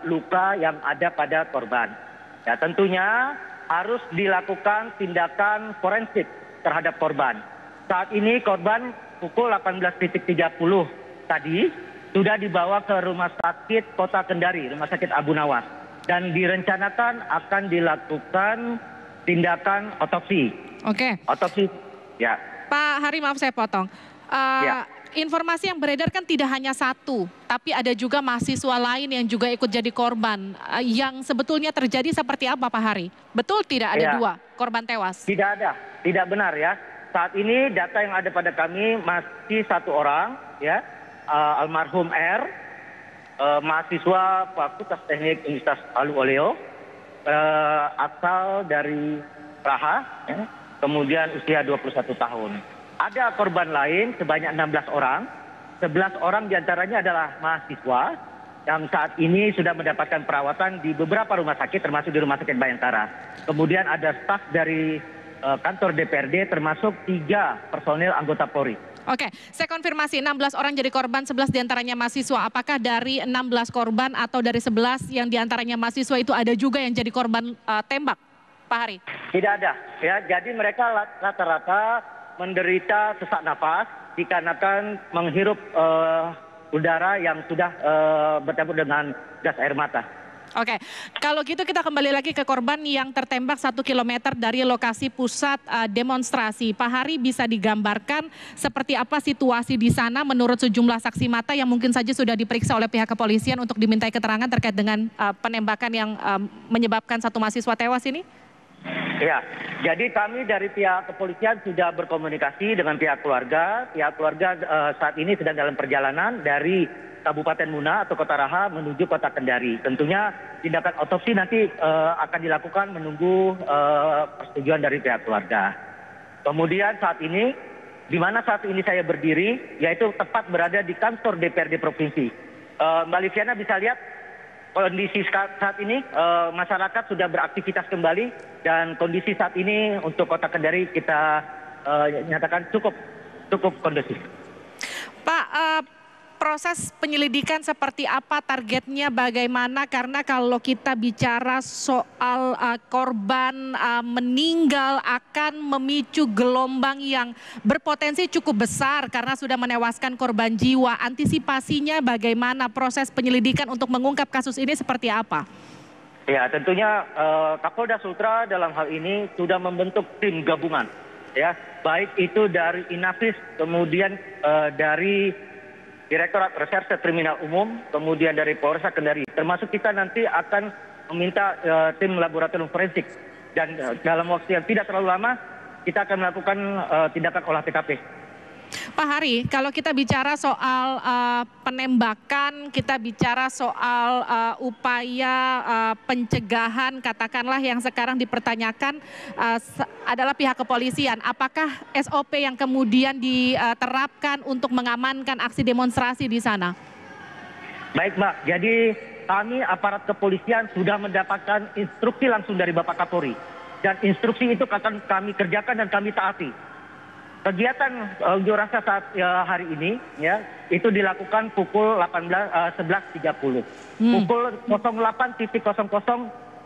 luka yang ada pada korban. Ya, tentunya harus dilakukan tindakan forensik terhadap korban. Saat ini korban pukul 18.30 tadi sudah dibawa ke Rumah Sakit Kota Kendari, Rumah Sakit Abu Nawas. Dan direncanakan akan dilakukan tindakan otopsi. Oke. Otopsi, ya. Pak Hari, maaf saya potong. Ya. Informasi yang beredar kan tidak hanya satu, tapi ada juga mahasiswa lain yang juga ikut jadi korban. Yang sebetulnya terjadi seperti apa, Pak Hari? Betul tidak ada dua korban tewas? Tidak ada, tidak benar ya. Saat ini data yang ada pada kami masih satu orang, ya, almarhum R, mahasiswa Fakultas Teknik Universitas Palu Oleo, asal dari Praha, ya, kemudian usia 21 tahun. Ada korban lain sebanyak 16 orang, 11 orang diantaranya adalah mahasiswa yang saat ini sudah mendapatkan perawatan di beberapa rumah sakit termasuk di Rumah Sakit Bayangkara. Kemudian ada staf dari kantor DPRD termasuk 3 personil anggota Polri. Oke, saya konfirmasi 16 orang jadi korban, 11 diantaranya mahasiswa. Apakah dari 16 korban atau dari 11 yang diantaranya mahasiswa itu ada juga yang jadi korban tembak, Pak Hari? Tidak ada, ya. Jadi mereka rata-rata menderita sesak nafas dikarenakan menghirup udara yang sudah bercampur dengan gas air mata. Oke, kalau gitu kita kembali lagi ke korban yang tertembak 1 kilometer dari lokasi pusat demonstrasi. Pak Hari, bisa digambarkan seperti apa situasi di sana menurut sejumlah saksi mata yang mungkin saja sudah diperiksa oleh pihak kepolisian untuk dimintai keterangan terkait dengan penembakan yang menyebabkan 1 mahasiswa tewas ini? Ya, jadi kami dari pihak kepolisian sudah berkomunikasi dengan pihak keluarga. Pihak keluarga saat ini sedang dalam perjalanan dari Kabupaten Muna atau Kota Raha menuju Kota Kendari. Tentunya tindakan otopsi nanti akan dilakukan menunggu persetujuan dari pihak keluarga. Kemudian saat ini, di mana saat ini saya berdiri, yaitu tepat berada di kantor DPRD Provinsi. Mbak Liviana bisa lihat kondisi saat ini masyarakat sudah beraktivitas kembali dan kondisi saat ini untuk Kota Kendari kita nyatakan cukup kondusif. Pak, proses penyelidikan seperti apa, targetnya bagaimana? Karena kalau kita bicara soal korban meninggal akan memicu gelombang yang berpotensi cukup besar karena sudah menewaskan korban jiwa. Antisipasinya bagaimana, proses penyelidikan untuk mengungkap kasus ini seperti apa? Ya, tentunya Kapolda Sultra dalam hal ini sudah membentuk tim gabungan, ya, baik itu dari Inafis, kemudian dari Direktorat Reserse Kriminal Umum, kemudian dari Polresta Kendari. Termasuk kita nanti akan meminta tim laboratorium forensik. Dan dalam waktu yang tidak terlalu lama, kita akan melakukan tindakan olah TKP. Pak Hari, kalau kita bicara soal penembakan, kita bicara soal upaya pencegahan, katakanlah yang sekarang dipertanyakan adalah pihak kepolisian. Apakah SOP yang kemudian diterapkan untuk mengamankan aksi demonstrasi di sana? Baik, Mbak. Jadi kami aparat kepolisian sudah mendapatkan instruksi langsung dari Bapak Kapolri. Dan instruksi itu akan kami kerjakan dan kami taati. Kegiatan unjuk rasa saat hari ini, ya, itu dilakukan pukul 11.30. Pukul 08.00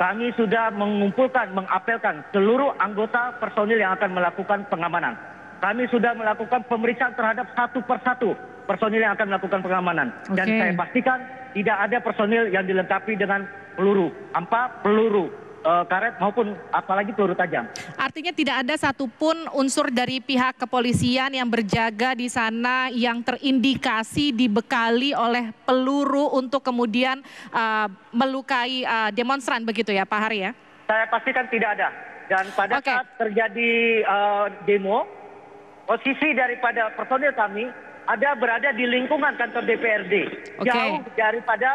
kami sudah mengumpulkan, mengapelkan seluruh anggota personil yang akan melakukan pengamanan. Kami sudah melakukan pemeriksaan terhadap satu persatu personil yang akan melakukan pengamanan. Dan saya pastikan tidak ada personil yang dilengkapi dengan peluru hampa, peluru karet maupun apalagi peluru tajam. Artinya tidak ada satupun unsur dari pihak kepolisian yang berjaga di sana yang terindikasi dibekali oleh peluru untuk kemudian melukai demonstran, begitu ya Pak Hari ya? Saya pastikan tidak ada. Dan pada saat terjadi demo, posisi daripada personil kami ada berada di lingkungan kantor DPRD, jauh daripada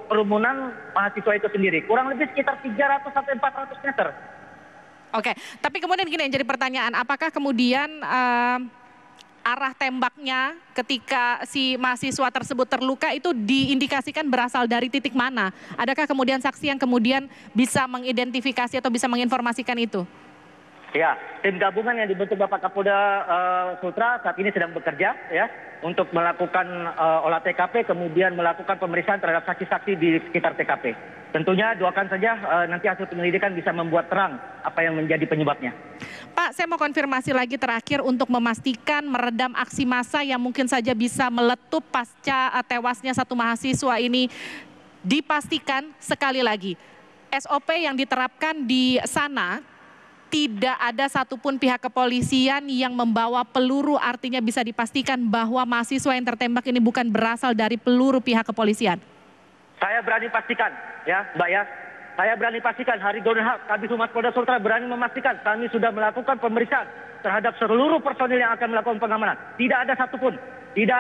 kerumunan mahasiswa itu sendiri, kurang lebih sekitar 300 sampai 400 meter. Oke, tapi kemudian gini yang jadi pertanyaan, apakah kemudian arah tembaknya ketika si mahasiswa tersebut terluka itu diindikasikan berasal dari titik mana? Adakah kemudian saksi yang kemudian bisa mengidentifikasi atau bisa menginformasikan itu? Ya, tim gabungan yang dibentuk Bapak Kapolda Sultra saat ini sedang bekerja ya untuk melakukan olah TKP, kemudian melakukan pemeriksaan terhadap saksi-saksi di sekitar TKP. Tentunya doakan saja nanti hasil penyelidikan bisa membuat terang apa yang menjadi penyebabnya. Pak, saya mau konfirmasi lagi terakhir untuk memastikan meredam aksi massa yang mungkin saja bisa meletup pasca tewasnya satu mahasiswa ini. Dipastikan sekali lagi, SOP yang diterapkan di sana tidak ada satupun pihak kepolisian yang membawa peluru, artinya bisa dipastikan bahwa mahasiswa yang tertembak ini bukan berasal dari peluru pihak kepolisian. Saya berani pastikan, ya Mbak ya. Saya berani pastikan, Hari Golden Hart, Kabid Humas Polda Sultra berani memastikan kami sudah melakukan pemeriksaan terhadap seluruh personil yang akan melakukan pengamanan. Tidak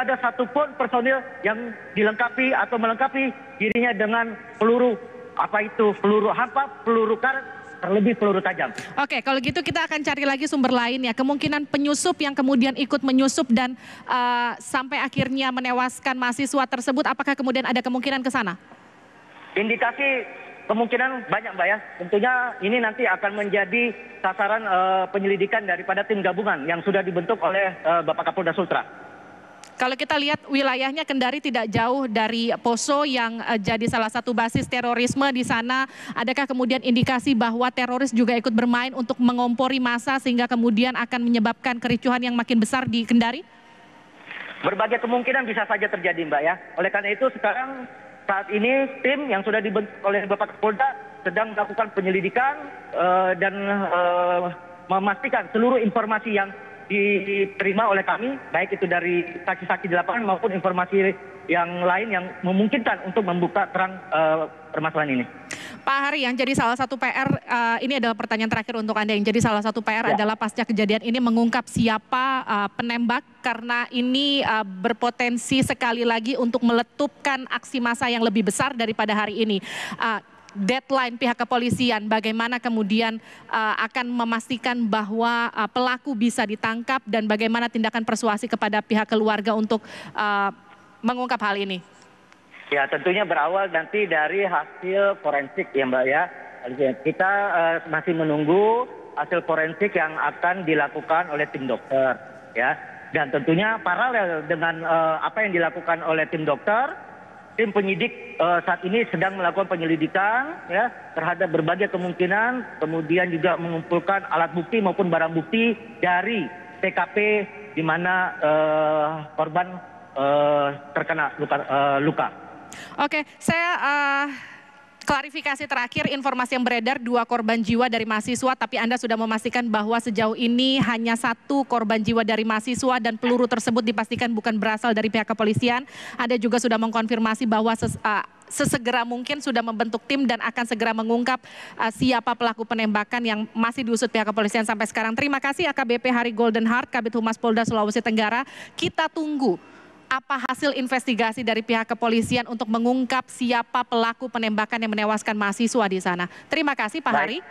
ada satupun personil yang dilengkapi atau melengkapi dirinya dengan peluru, apa itu, peluru hampa, peluru karet, terlebih peluru tajam. Oke, kalau gitu kita akan cari lagi sumber lain ya. Kemungkinan penyusup yang kemudian ikut menyusup dan sampai akhirnya menewaskan mahasiswa tersebut, apakah kemudian ada kemungkinan ke sana? Indikasi kemungkinan banyak Mbak ya. Tentunya ini nanti akan menjadi sasaran penyelidikan daripada tim gabungan yang sudah dibentuk oleh Bapak Kapolda Sultra. Kalau kita lihat wilayahnya Kendari tidak jauh dari Poso yang jadi salah satu basis terorisme di sana. Adakah kemudian indikasi bahwa teroris juga ikut bermain untuk mengompori massa sehingga kemudian akan menyebabkan kericuhan yang makin besar di Kendari? Berbagai kemungkinan bisa saja terjadi Mbak ya. Oleh karena itu sekarang saat ini tim yang sudah dibentuk oleh Bapak Kapolda sedang melakukan penyelidikan dan memastikan seluruh informasi yang diterima oleh kami, baik itu dari saksi-saksi di lapangan maupun informasi yang lain yang memungkinkan untuk membuka terang permasalahan ini. Pak Hari, yang jadi salah satu PR, ini adalah pertanyaan terakhir untuk Anda, yang jadi salah satu PR adalah pasca kejadian ini mengungkap siapa penembak, karena ini berpotensi sekali lagi untuk meletupkan aksi massa yang lebih besar daripada hari ini. Deadline pihak kepolisian, bagaimana kemudian akan memastikan bahwa pelaku bisa ditangkap dan bagaimana tindakan persuasi kepada pihak keluarga untuk mengungkap hal ini? Ya, tentunya berawal nanti dari hasil forensik ya Mbak ya. Kita masih menunggu hasil forensik yang akan dilakukan oleh tim dokter ya. Dan tentunya paralel dengan apa yang dilakukan oleh tim dokter, tim penyidik saat ini sedang melakukan penyelidikan ya terhadap berbagai kemungkinan, kemudian juga mengumpulkan alat bukti maupun barang bukti dari TKP di mana korban terkena luka. Oke, saya klarifikasi terakhir, informasi yang beredar 2 korban jiwa dari mahasiswa, tapi Anda sudah memastikan bahwa sejauh ini hanya 1 korban jiwa dari mahasiswa dan peluru tersebut dipastikan bukan berasal dari pihak kepolisian. Anda juga sudah mengkonfirmasi bahwa sesegera mungkin sudah membentuk tim dan akan segera mengungkap siapa pelaku penembakan yang masih diusut pihak kepolisian sampai sekarang. Terima kasih AKBP Hari Golden Hart, Kabid Humas Polda Sulawesi Tenggara. Kita tunggu apa hasil investigasi dari pihak kepolisian untuk mengungkap siapa pelaku penembakan yang menewaskan mahasiswa di sana. Terima kasih Pak Hari.